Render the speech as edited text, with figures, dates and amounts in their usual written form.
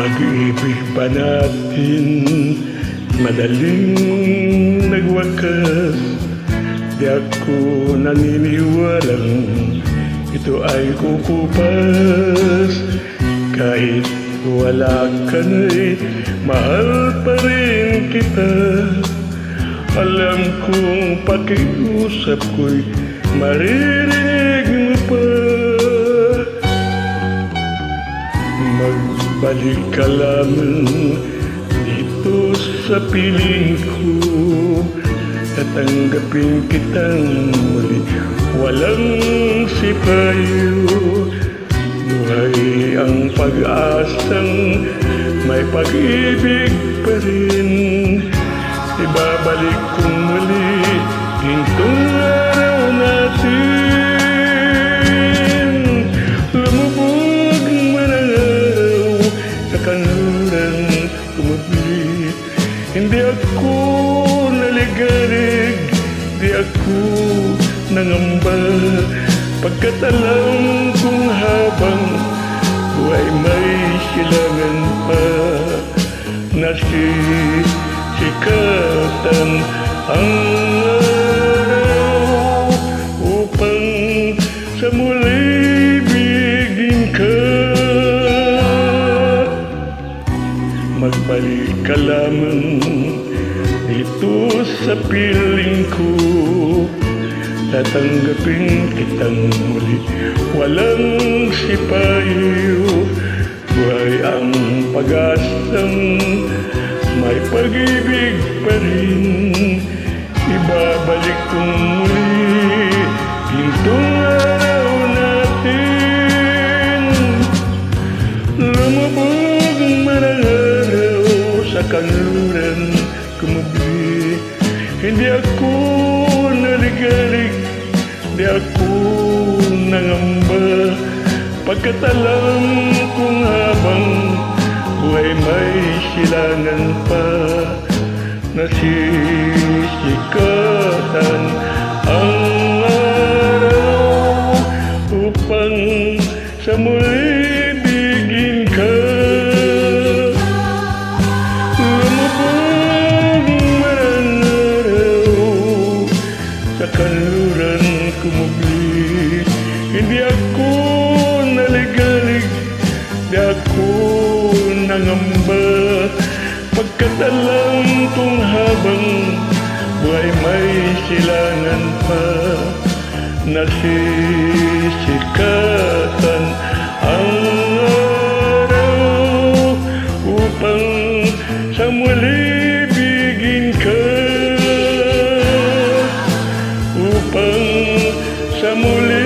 pag-ibig pa natin madaling nagwakas. Di ako naniniwalang ito ay kukupas. Kahit wala ka na'y mahal pa rin kita. Alam kong pakiusap ko'y maririnig mo pa. Magbalik ka lamang dito sa piling ko. Tatanggapin kitang muli, walang sipayo. Buhay ang pag-asang may pag-ibig pa rin. Ibabalik kong muli gintong araw natin. Lumubog man ang araw sa kanluran kumabli. Hindi ako naligalig, di ako nangamba, pagkat alam kong habang buhay may silangan pa. Nasisikatan ang araw upang sa muli bigin ka. Magbalik ka lamang dito sa piling ko. Tatanggapin kitang muli, walang sipayo. Buhay ang pag-asang may pag-ibig pa rin. Ibabalik kong muli gintong araw natin. Lumubog man ang araw sa kanluran kumabli. Hindi ako naligalig, di ako nangamba, pagkat alam kong habang buhay may silangan pa. Nasisikatan ang araw upang sa muli bigin ka. Lumubog man ang araw sa kanluran kumabli. Hindi ako naligalig, di ako nangamba, pagkat alam kong habang buhay may silangan pa. Nasisikatan ang araw upang sa muli bigin ka. Upang sa muli